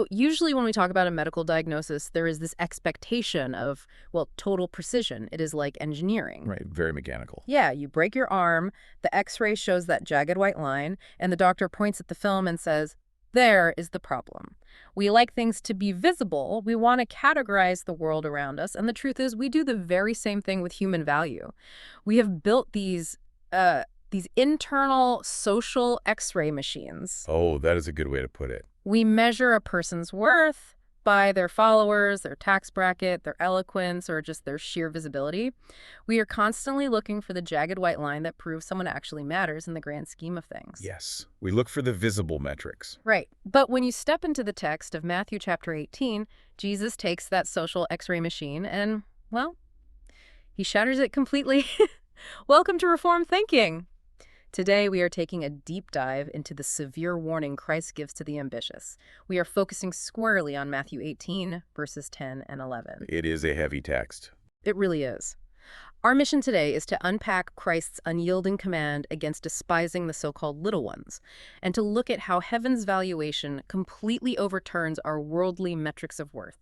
Usually when we talk about a medical diagnosis, there is this expectation of, well, total precision. It is like engineering. Right, very mechanical. Yeah, you break your arm, the x-ray shows that jagged white line, and the doctor points at the film and says, there is the problem. We like things to be visible. We want to categorize the world around us. And the truth is, we do the very same thing with human value. We have built these internal social x-ray machines. Oh, that is a good way to put it. We measure a person's worth by their followers, their tax bracket, their eloquence, or just their sheer visibility. We are constantly looking for the jagged white line that proves someone actually matters in the grand scheme of things. Yes, we look for the visible metrics. Right. But when you step into the text of Matthew chapter 18, Jesus takes that social x-ray machine and, well, he shatters it completely. Welcome to Reform Thinking. Today, we are taking a deep dive into the severe warning Christ gives to the ambitious. We are focusing squarely on Matthew 18, verses 10 and 11. It is a heavy text. It really is. Our mission today is to unpack Christ's unyielding command against despising the so-called little ones, and to look at how heaven's valuation completely overturns our worldly metrics of worth.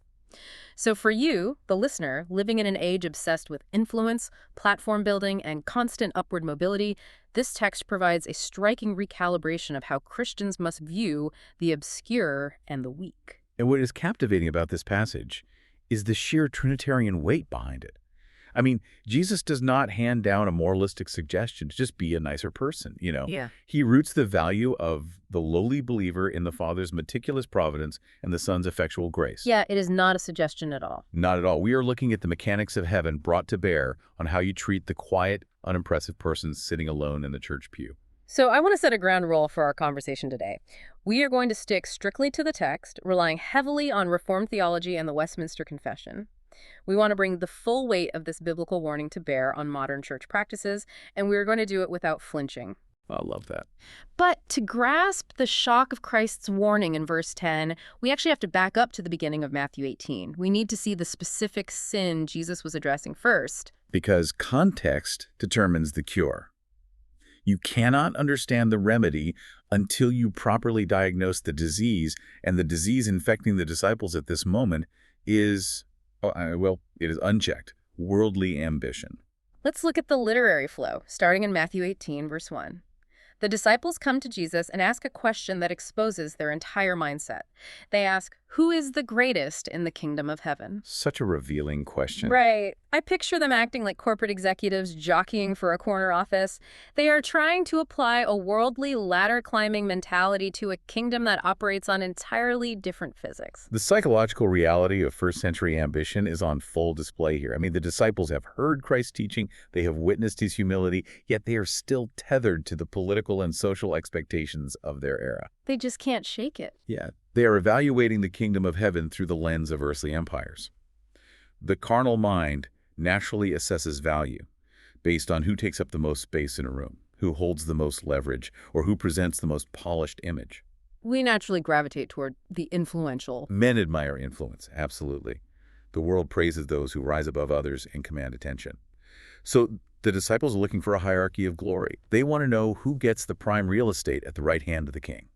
So for you, the listener, living in an age obsessed with influence, platform building, and constant upward mobility, this text provides a striking recalibration of how Christians must view the obscure and the weak. And what is captivating about this passage is the sheer Trinitarian weight behind it. I mean, Jesus does not hand down a moralistic suggestion to just be a nicer person, Yeah. He roots the value of the lowly believer in the Father's meticulous providence and the Son's effectual grace. Yeah, it is not a suggestion at all. Not at all. We are looking at the mechanics of heaven brought to bear on how you treat the quiet, unimpressive person sitting alone in the church pew. So I want to set a ground rule for our conversation today. We are going to stick strictly to the text, relying heavily on Reformed theology and the Westminster Confession. We want to bring the full weight of this biblical warning to bear on modern church practices, and we are going to do it without flinching. I love that. But to grasp the shock of Christ's warning in verse 10, we actually have to back up to the beginning of Matthew 18. We need to see the specific sin Jesus was addressing first. Because context determines the cure. You cannot understand the remedy until you properly diagnose the disease, and the disease infecting the disciples at this moment is, it is unchecked, worldly ambition. Let's look at the literary flow, starting in Matthew 18, verse 1. The disciples come to Jesus and ask a question that exposes their entire mindset. They ask, who is the greatest in the kingdom of heaven? Such a revealing question. Right. I picture them acting like corporate executives jockeying for a corner office. They are trying to apply a worldly ladder-climbing mentality to a kingdom that operates on entirely different physics. The psychological reality of first-century ambition is on full display here. I mean, the disciples have heard Christ's teaching, they have witnessed his humility, yet they are still tethered to the political and social expectations of their era. They just can't shake it. Yeah, they are evaluating the kingdom of heaven through the lens of earthly empires. The carnal mind naturally assesses value based on who takes up the most space in a room, who holds the most leverage, or who presents the most polished image. We naturally gravitate toward the influential. Men admire influence, absolutely. The world praises those who rise above others and command attention. So the disciples are looking for a hierarchy of glory. They want to know who gets the prime real estate at the right hand of the king.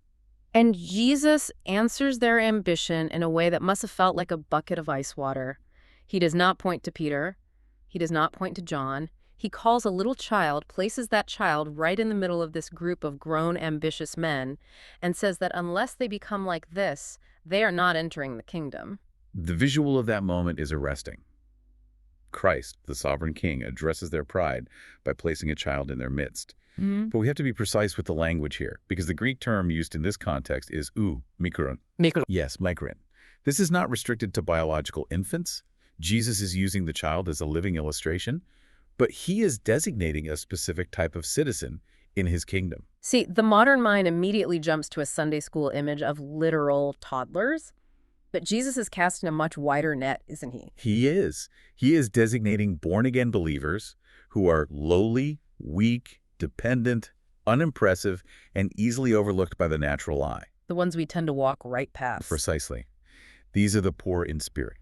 And Jesus answers their ambition in a way that must have felt like a bucket of ice water. He does not point to Peter. He does not point to John. He calls a little child, places that child right in the middle of this group of grown, ambitious men, and says that unless they become like this, they are not entering the kingdom. The visual of that moment is arresting. Christ, the sovereign king, addresses their pride by placing a child in their midst. But we have to be precise with the language here, because the Greek term used in this context is mikron. Mikron. Yes, mikron. This is not restricted to biological infants. Jesus is using the child as a living illustration, but he is designating a specific type of citizen in his kingdom. See, the modern mind immediately jumps to a Sunday school image of literal toddlers, but Jesus is casting a much wider net, isn't he? He is. He is designating born-again believers who are lowly, weak, dependent, unimpressive, and easily overlooked by the natural eye. The ones we tend to walk right past. Precisely. These are the poor in spirit.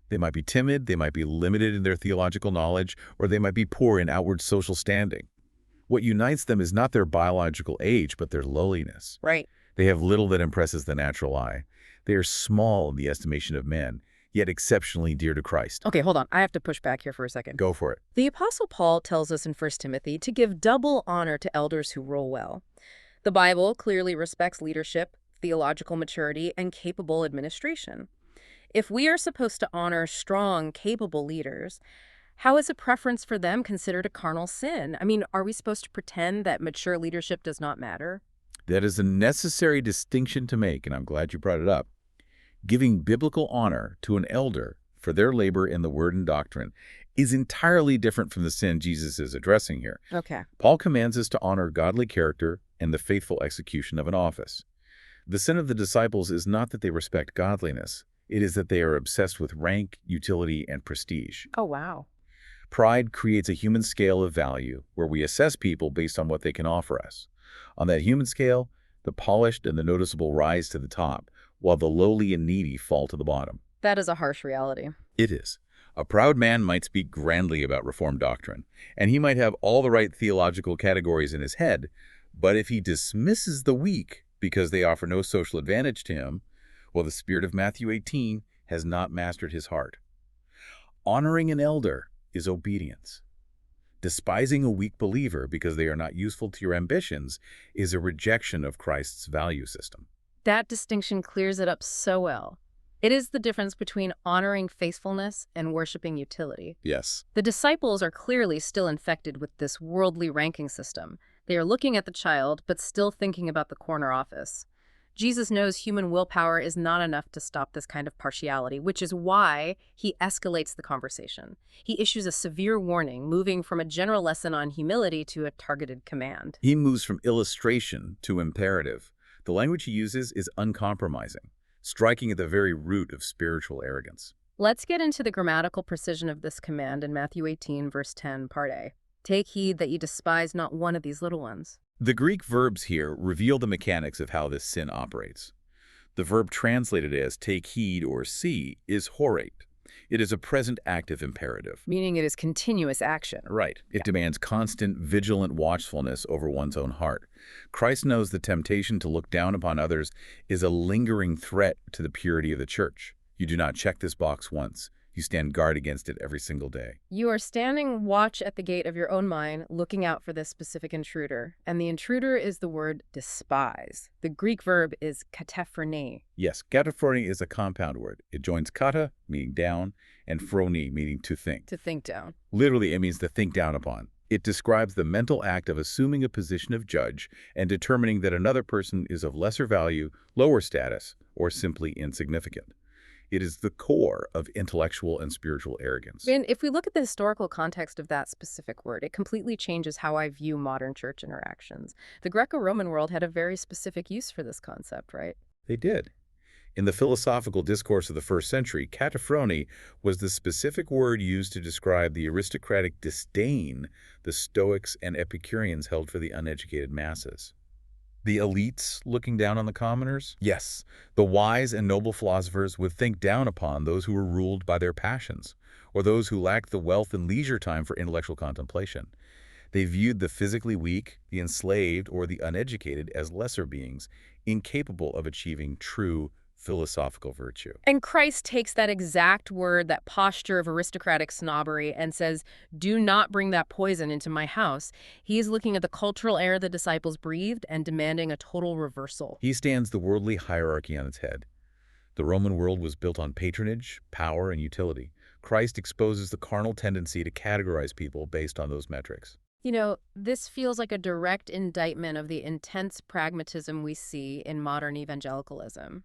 They might be timid, they might be limited in their theological knowledge, or they might be poor in outward social standing. What unites them is not their biological age, but their lowliness. Right. They have little that impresses the natural eye. They are small in the estimation of men, yet exceptionally dear to Christ. Okay, hold on. I have to push back here for a second. Go for it. The Apostle Paul tells us in 1 Timothy to give double honor to elders who rule well. The Bible clearly respects leadership, theological maturity, and capable administration. If we are supposed to honor strong, capable leaders, how is a preference for them considered a carnal sin? I mean, are we supposed to pretend that mature leadership does not matter? That is a necessary distinction to make, and I'm glad you brought it up. Giving biblical honor to an elder for their labor in the word and doctrine is entirely different from the sin Jesus is addressing here. Okay. Paul commands us to honor godly character and the faithful execution of an office. The sin of the disciples is not that they respect godliness. It is that they are obsessed with rank, utility, and prestige. Oh, wow. Pride creates a human scale of value where we assess people based on what they can offer us. On that human scale, the polished and the noticeable rise to the top, while the lowly and needy fall to the bottom. That is a harsh reality. It is. A proud man might speak grandly about Reformed doctrine, and he might have all the right theological categories in his head, but if he dismisses the weak because they offer no social advantage to him, well, the spirit of Matthew 18 has not mastered his heart. Honoring an elder is obedience. Despising a weak believer because they are not useful to your ambitions is a rejection of Christ's value system. That distinction clears it up so well. It is the difference between honoring faithfulness and worshiping utility. Yes. The disciples are clearly still infected with this worldly ranking system. They are looking at the child, but still thinking about the corner office. Jesus knows human willpower is not enough to stop this kind of partiality, which is why he escalates the conversation. He issues a severe warning, moving from a general lesson on humility to a targeted command. He moves from illustration to imperative. The language he uses is uncompromising, striking at the very root of spiritual arrogance. Let's get into the grammatical precision of this command in Matthew 18, verse 10, part A. Take heed that you despise not one of these little ones. The Greek verbs here reveal the mechanics of how this sin operates. The verb translated as take heed or see is horate. It is a present active imperative. Meaning it is continuous action. Right. It demands constant, vigilant watchfulness over one's own heart. Christ knows the temptation to look down upon others is a lingering threat to the purity of the church. You do not check this box once. You stand guard against it every single day. You are standing watch at the gate of your own mind, looking out for this specific intruder. And the intruder is the word despise. The Greek verb is katephrone. Yes, katephrone is a compound word. It joins kata, meaning down, and phrone, meaning to think. To think down. Literally, it means to think down upon. It describes the mental act of assuming a position of judge and determining that another person is of lesser value, lower status, or simply insignificant. It is the core of intellectual and spiritual arrogance. And if we look at the historical context of that specific word, it completely changes how I view modern church interactions. The Greco-Roman world had a very specific use for this concept, right? They did. In the philosophical discourse of the first century, katephrone was the specific word used to describe the aristocratic disdain the Stoics and Epicureans held for the uneducated masses. The elites looking down on the commoners? Yes, the wise and noble philosophers would think down upon those who were ruled by their passions, or those who lacked the wealth and leisure time for intellectual contemplation. They viewed the physically weak, the enslaved, or the uneducated as lesser beings, incapable of achieving true philosophical virtue. And Christ takes that exact word, that posture of aristocratic snobbery, and says, do not bring that poison into my house. He is looking at the cultural air the disciples breathed and demanding a total reversal. He stands the worldly hierarchy on its head. The Roman world was built on patronage, power, and utility. Christ exposes the carnal tendency to categorize people based on those metrics. You know, this feels like a direct indictment of the intense pragmatism we see in modern evangelicalism.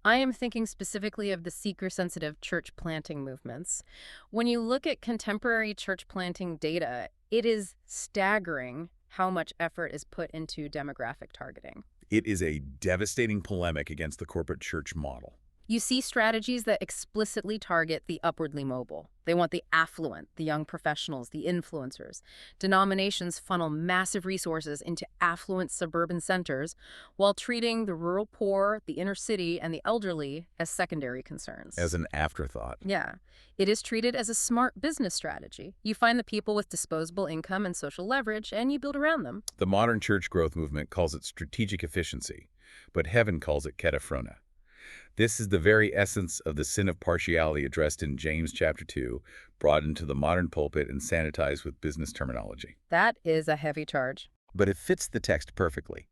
I am thinking specifically of the seeker-sensitive church planting movements. When you look at contemporary church planting data, it is staggering how much effort is put into demographic targeting. It is a devastating polemic against the corporate church model. You see strategies that explicitly target the upwardly mobile. They want the affluent, the young professionals, the influencers. Denominations funnel massive resources into affluent suburban centers while treating the rural poor, the inner city, and the elderly as secondary concerns. As an afterthought. Yeah. It is treated as a smart business strategy. You find the people with disposable income and social leverage, and you build around them. The modern church growth movement calls it strategic efficiency, but heaven calls it katephrone. This is the very essence of the sin of partiality addressed in James chapter 2, brought into the modern pulpit and sanitized with business terminology. That is a heavy charge. But it fits the text perfectly.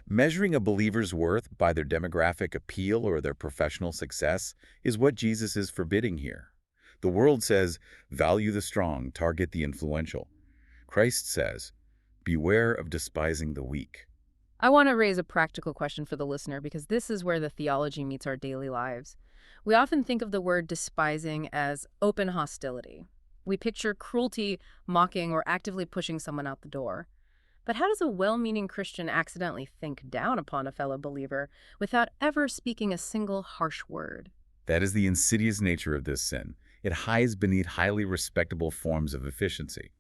Measuring a believer's worth by their demographic appeal or their professional success is what Jesus is forbidding here. The world says, value the strong, target the influential. Christ says, beware of despising the weak. I want to raise a practical question for the listener because this is where the theology meets our daily lives. We often think of the word despising as open hostility. We picture cruelty, mocking, or actively pushing someone out the door. But how does a well-meaning Christian accidentally think down upon a fellow believer without ever speaking a single harsh word? That is the insidious nature of this sin. It hides beneath highly respectable forms of efficiency.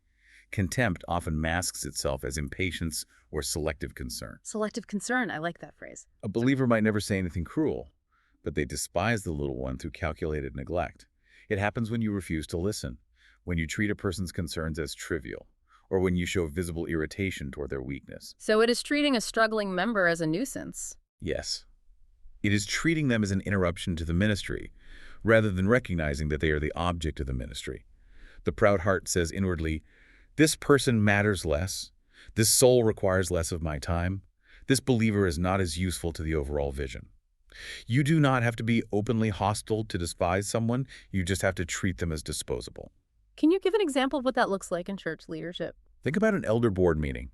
Contempt often masks itself as impatience or selective concern. Selective concern, I like that phrase. A believer might never say anything cruel, but they despise the little one through calculated neglect. It happens when you refuse to listen, when you treat a person's concerns as trivial, or when you show visible irritation toward their weakness. So it is treating a struggling member as a nuisance. Yes, it is treating them as an interruption to the ministry, rather than recognizing that they are the object of the ministry. The proud heart says inwardly, this person matters less. This soul requires less of my time. This believer is not as useful to the overall vision. You do not have to be openly hostile to despise someone. You just have to treat them as disposable. Can you give an example of what that looks like in church leadership? Think about an elder board meeting.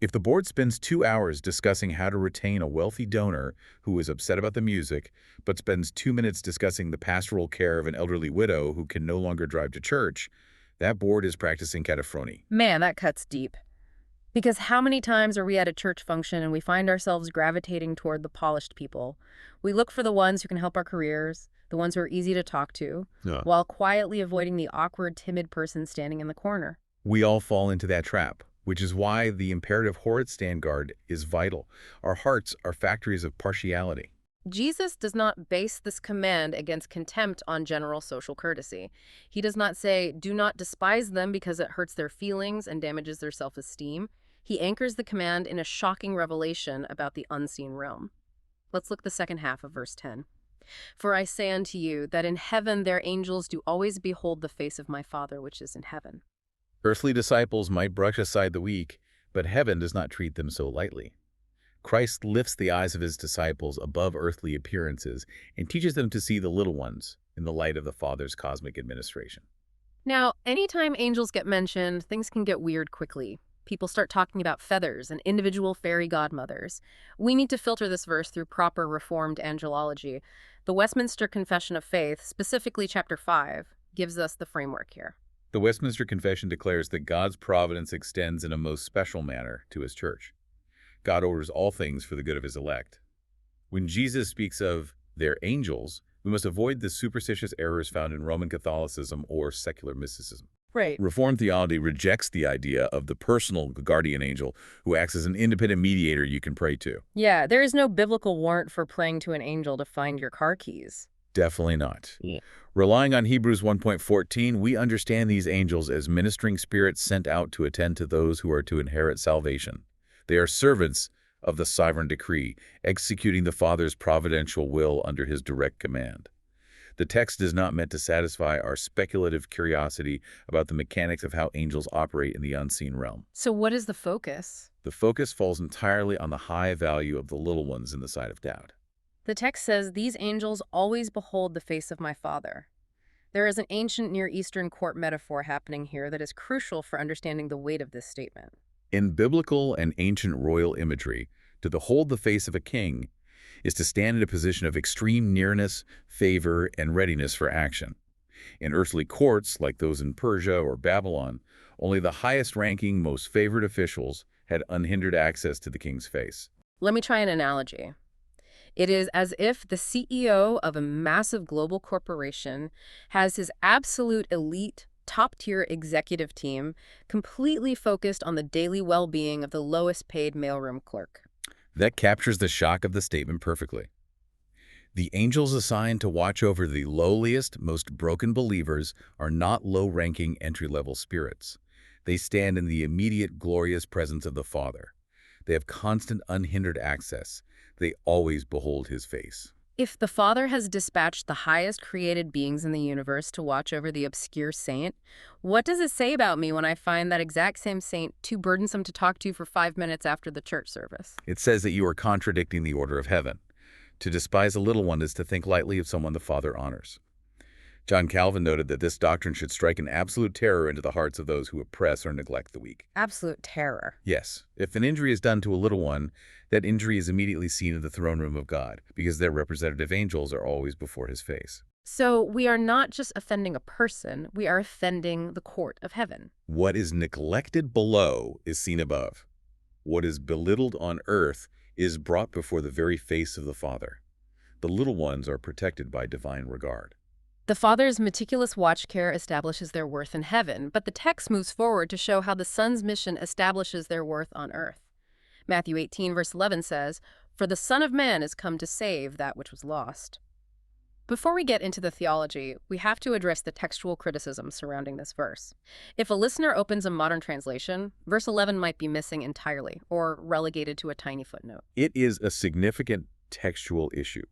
If the board spends 2 hours discussing how to retain a wealthy donor who is upset about the music, but spends 2 minutes discussing the pastoral care of an elderly widow who can no longer drive to church, that board is practicing cataphony. Man, that cuts deep. Because how many times are we at a church function and we find ourselves gravitating toward the polished people? We look for the ones who can help our careers, the ones who are easy to talk to, while quietly avoiding the awkward, timid person standing in the corner. We all fall into that trap, which is why the imperative horrid stand guard is vital. Our hearts are factories of partiality. Jesus does not base this command against contempt on general social courtesy. He does not say, do not despise them because it hurts their feelings and damages their self-esteem. He anchors the command in a shocking revelation about the unseen realm. Let's look at the second half of verse 10. For I say unto you that in heaven their angels do always behold the face of my Father which is in heaven. Earthly disciples might brush aside the weak, but heaven does not treat them so lightly. Christ lifts the eyes of his disciples above earthly appearances and teaches them to see the little ones in the light of the Father's cosmic administration. Now, anytime angels get mentioned, things can get weird quickly. People start talking about feathers and individual fairy godmothers. We need to filter this verse through proper Reformed angelology. The Westminster Confession of Faith, specifically chapter 5, gives us the framework here. The Westminster Confession declares that God's providence extends in a most special manner to his church. God orders all things for the good of his elect. When Jesus speaks of their angels, we must avoid the superstitious errors found in Roman Catholicism or secular mysticism. Right. Reformed theology rejects the idea of the personal guardian angel who acts as an independent mediator you can pray to. Yeah, there is no biblical warrant for praying to an angel to find your car keys. Definitely not. Yeah. Relying on Hebrews 1.14, we understand these angels as ministering spirits sent out to attend to those who are to inherit salvation. They are servants of the sovereign decree, executing the Father's providential will under his direct command. The text is not meant to satisfy our speculative curiosity about the mechanics of how angels operate in the unseen realm. So what is the focus? The focus falls entirely on the high value of the little ones in the sight of God. The text says, these angels always behold the face of my Father. There is an ancient Near Eastern court metaphor happening here that is crucial for understanding the weight of this statement. In biblical and ancient royal imagery, to behold the face of a king is to stand in a position of extreme nearness, favor, and readiness for action. In earthly courts, like those in Persia or Babylon, only the highest-ranking, most favored officials had unhindered access to the king's face. Let me try an analogy. It is as if the CEO of a massive global corporation has his absolute elite, top-tier executive team completely focused on the daily well-being of the lowest-paid mailroom clerk. That captures the shock of the statement perfectly. The angels assigned to watch over the lowliest, most broken believers are not low-ranking entry-level spirits. They stand in the immediate, glorious presence of the Father. They have constant, unhindered access. They always behold his face. If the Father has dispatched the highest created beings in the universe to watch over the obscure saint, what does it say about me when I find that exact same saint too burdensome to talk to for 5 minutes after the church service? It says that you are contradicting the order of heaven. To despise a little one is to think lightly of someone the Father honors. John Calvin noted that this doctrine should strike an absolute terror into the hearts of those who oppress or neglect the weak. Absolute terror. Yes, if an injury is done to a little one, that injury is immediately seen in the throne room of God, because their representative angels are always before his face. So we are not just offending a person, we are offending the court of heaven. What is neglected below is seen above. What is belittled on earth is brought before the very face of the Father. The little ones are protected by divine regard. The Father's meticulous watch care establishes their worth in heaven, but the text moves forward to show how the Son's mission establishes their worth on earth. Matthew 18, verse 11 says, "For the Son of Man is come to save that which was lost." Before we get into the theology, we have to address the textual criticism surrounding this verse. If a listener opens a modern translation, verse 11 might be missing entirely or relegated to a tiny footnote. It is a significant textual issue.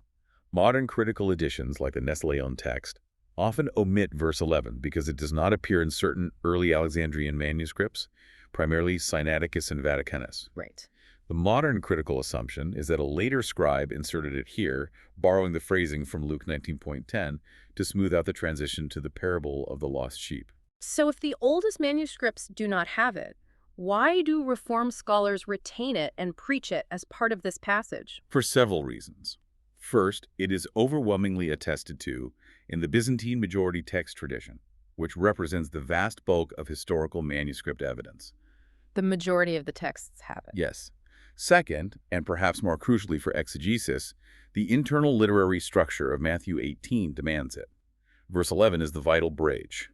Modern critical editions, like the Nestle-Aland text, often omit verse 11 because it does not appear in certain early Alexandrian manuscripts, primarily Sinaiticus and Vaticanus. Right. The modern critical assumption is that a later scribe inserted it here, borrowing the phrasing from Luke 19.10 to smooth out the transition to the parable of the lost sheep. So if the oldest manuscripts do not have it, why do Reformed scholars retain it and preach it as part of this passage? For several reasons. First, it is overwhelmingly attested to in the Byzantine majority text tradition, which represents the vast bulk of historical manuscript evidence. The majority of the texts have it. Yes. Second, and perhaps more crucially for exegesis, the internal literary structure of Matthew 18 demands it. Verse 11 is the vital bridge.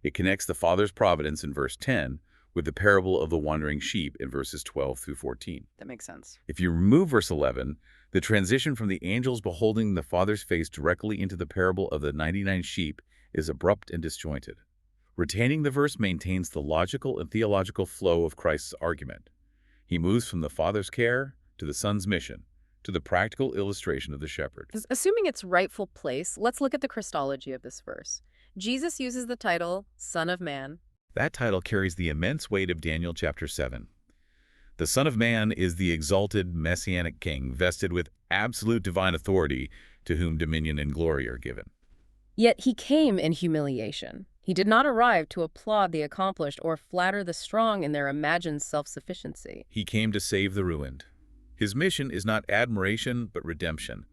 It connects the Father's providence in verse 10 with the parable of the wandering sheep in verses 12 through 14. That makes sense. If you remove verse 11, the transition from the angels beholding the Father's face directly into the parable of the 99 sheep is abrupt and disjointed. Retaining the verse maintains the logical and theological flow of Christ's argument. He moves from the Father's care to the Son's mission, to the practical illustration of the shepherd. Assuming its rightful place, let's look at the Christology of this verse. Jesus uses the title, Son of Man. That title carries the immense weight of Daniel chapter 7. The Son of Man is the exalted messianic king vested with absolute divine authority to whom dominion and glory are given. Yet he came in humiliation. He did not arrive to applaud the accomplished or flatter the strong in their imagined self-sufficiency. He came to save the ruined. His mission is not admiration, but redemption.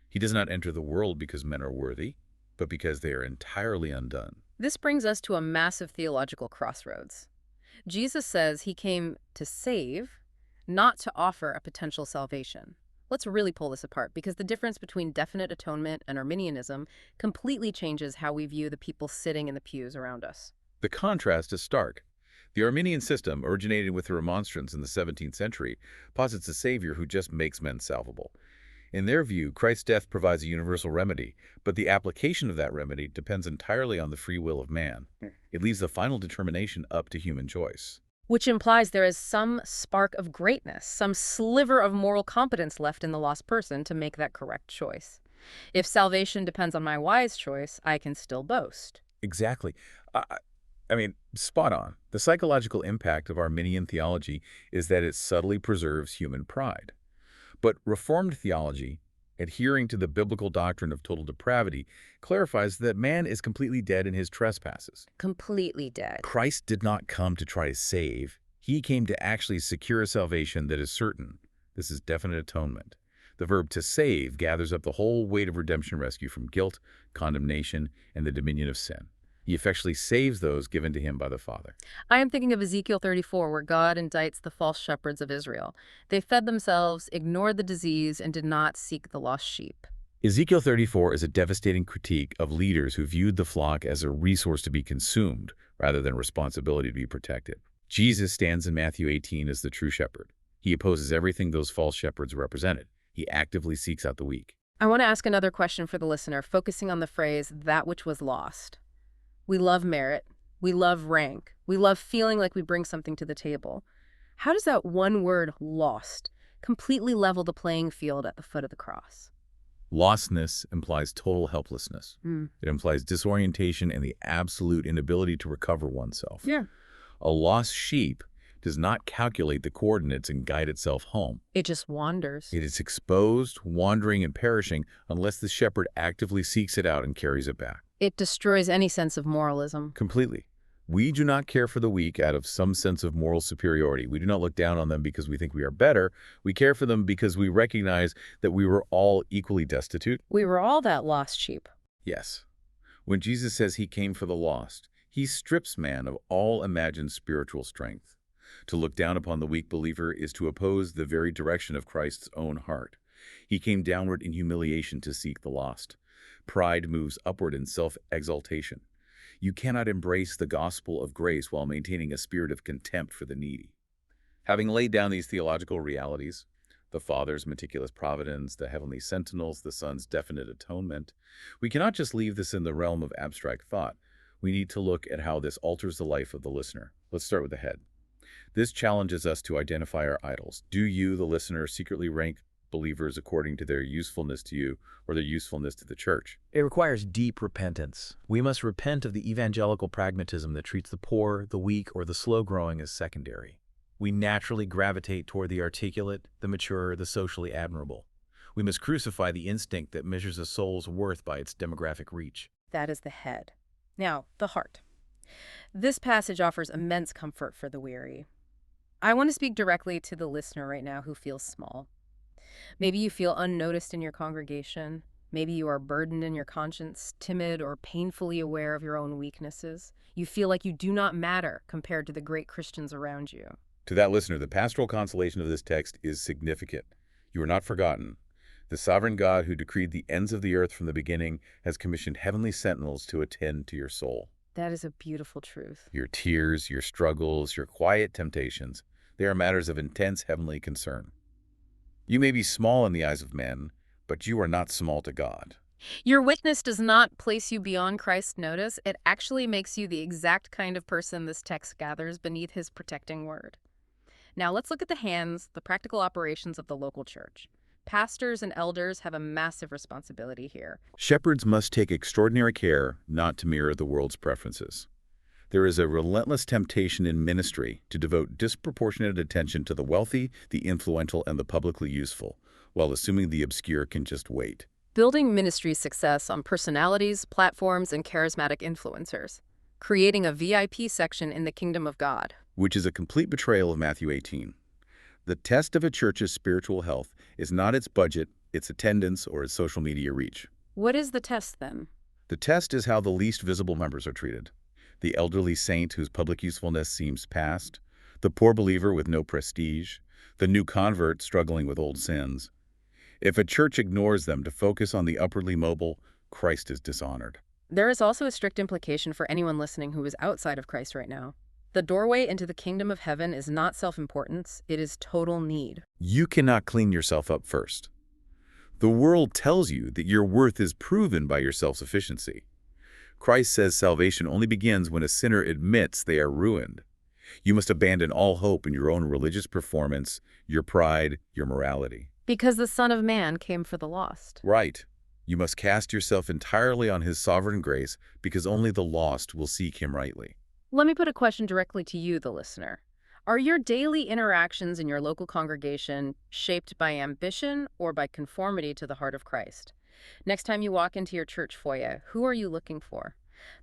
He does not enter the world because men are worthy, but because they are entirely undone. This brings us to a massive theological crossroads. Jesus says he came to save, not to offer a potential salvation. Let's really pull this apart, because the difference between definite atonement and Arminianism completely changes how we view the people sitting in the pews around us. The contrast is stark. The Arminian system, originating with the Remonstrants in the 17th century, posits a savior who just makes men salvable. In their view, Christ's death provides a universal remedy, but the application of that remedy depends entirely on the free will of man. It leaves the final determination up to human choice. Which implies there is some spark of greatness, some sliver of moral competence left in the lost person to make that correct choice. If salvation depends on my wise choice, I can still boast. Exactly. Spot on. The psychological impact of Arminian theology is that it subtly preserves human pride. But Reformed theology, adhering to the biblical doctrine of total depravity, clarifies that man is completely dead in his trespasses. Completely dead. Christ did not come to try to save. He came to actually secure a salvation that is certain. This is definite atonement. The verb to save gathers up the whole weight of redemption rescue from guilt, condemnation, and the dominion of sin. He effectually saves those given to him by the Father. I am thinking of Ezekiel 34, where God indicts the false shepherds of Israel. They fed themselves, ignored the disease, and did not seek the lost sheep. Ezekiel 34 is a devastating critique of leaders who viewed the flock as a resource to be consumed rather than a responsibility to be protected. Jesus stands in Matthew 18 as the true shepherd. He opposes everything those false shepherds represented. He actively seeks out the weak. I want to ask another question for the listener, focusing on the phrase, that which was lost. We love merit. We love rank. We love feeling like we bring something to the table. How does that one word, lost, completely level the playing field at the foot of the cross? Lostness implies total helplessness. Hmm. It implies disorientation and the absolute inability to recover oneself. Yeah. A lost sheep does not calculate the coordinates and guide itself home. It just wanders. It is exposed, wandering, and perishing unless the shepherd actively seeks it out and carries it back. It destroys any sense of moralism. Completely. We do not care for the weak out of some sense of moral superiority. We do not look down on them because we think we are better. We care for them because we recognize that we were all equally destitute. We were all that lost sheep. Yes. When Jesus says he came for the lost, he strips man of all imagined spiritual strength. To look down upon the weak believer is to oppose the very direction of Christ's own heart. He came downward in humiliation to seek the lost. Pride moves upward in self-exaltation. You cannot embrace the gospel of grace while maintaining a spirit of contempt for the needy. Having laid down these theological realities, the Father's meticulous providence, the heavenly sentinels, the Son's definite atonement, we cannot just leave this in the realm of abstract thought. We need to look at how this alters the life of the listener. Let's start with the head. This challenges us to identify our idols. Do you, the listener, secretly rank believers according to their usefulness to you or their usefulness to the church? It requires deep repentance. We must repent of the evangelical pragmatism that treats the poor, the weak, or the slow-growing as secondary. We naturally gravitate toward the articulate, the mature, the socially admirable. We must crucify the instinct that measures a soul's worth by its demographic reach. That is the head. Now, the heart. This passage offers immense comfort for the weary. I want to speak directly to the listener right now who feels small. Maybe you feel unnoticed in your congregation. Maybe you are burdened in your conscience, timid or painfully aware of your own weaknesses. You feel like you do not matter compared to the great Christians around you. To that listener, the pastoral consolation of this text is significant. You are not forgotten. The sovereign God who decreed the ends of the earth from the beginning has commissioned heavenly sentinels to attend to your soul. That is a beautiful truth. Your tears, your struggles, your quiet temptations, they are matters of intense heavenly concern. You may be small in the eyes of men, but you are not small to God. Your witness does not place you beyond Christ's notice. It actually makes you the exact kind of person this text gathers beneath his protecting word. Now let's look at the hands, the practical operations of the local church. Pastors and elders have a massive responsibility here. Shepherds must take extraordinary care not to mirror the world's preferences. There is a relentless temptation in ministry to devote disproportionate attention to the wealthy, the influential, and the publicly useful, while assuming the obscure can just wait. Building ministry success on personalities, platforms, and charismatic influencers. Creating a VIP section in the kingdom of God. Which is a complete betrayal of Matthew 18. The test of a church's spiritual health is not its budget, its attendance, or its social media reach. What is the test then? The test is how the least visible members are treated. The elderly saint whose public usefulness seems past, the poor believer with no prestige, the new convert struggling with old sins. If a church ignores them to focus on the upwardly mobile, Christ is dishonored. There is also a strict implication for anyone listening who is outside of Christ right now. The doorway into the kingdom of heaven is not self-importance, it is total need. You cannot clean yourself up first. The world tells you that your worth is proven by your self-sufficiency. Christ says salvation only begins when a sinner admits they are ruined. You must abandon all hope in your own religious performance, your pride, your morality. Because the Son of Man came for the lost. Right. You must cast yourself entirely on his sovereign grace because only the lost will seek him rightly. Let me put a question directly to you, the listener. Are your daily interactions in your local congregation shaped by ambition or by conformity to the heart of Christ? Next time you walk into your church foyer, who are you looking for?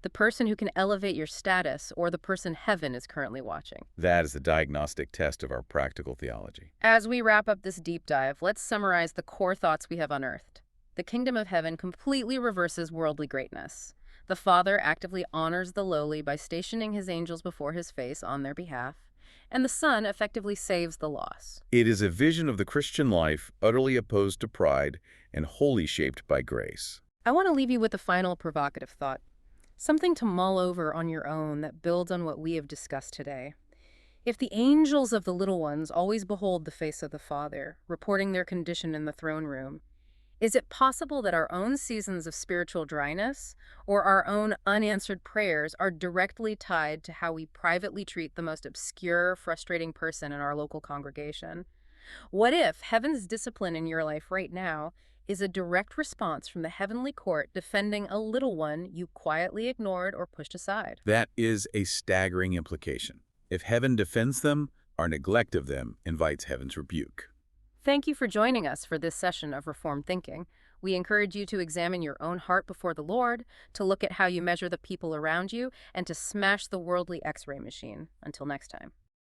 The person who can elevate your status or the person heaven is currently watching? That is the diagnostic test of our practical theology. As we wrap up this deep dive, let's summarize the core thoughts we have unearthed. The kingdom of heaven completely reverses worldly greatness. The Father actively honors the lowly by stationing his angels before his face on their behalf, and the Son effectively saves the lost. It is a vision of the Christian life utterly opposed to pride and wholly shaped by grace. I want to leave you with a final provocative thought, something to mull over on your own that builds on what we have discussed today. If the angels of the little ones always behold the face of the Father, reporting their condition in the throne room, is it possible that our own seasons of spiritual dryness or our own unanswered prayers are directly tied to how we privately treat the most obscure, frustrating person in our local congregation? What if heaven's discipline in your life right now is a direct response from the heavenly court defending a little one you quietly ignored or pushed aside. That is a staggering implication. If heaven defends them, our neglect of them invites heaven's rebuke. Thank you for joining us for this session of Reformed Thinking. We encourage you to examine your own heart before the Lord, to look at how you measure the people around you, and to smash the worldly X-ray machine. Until next time.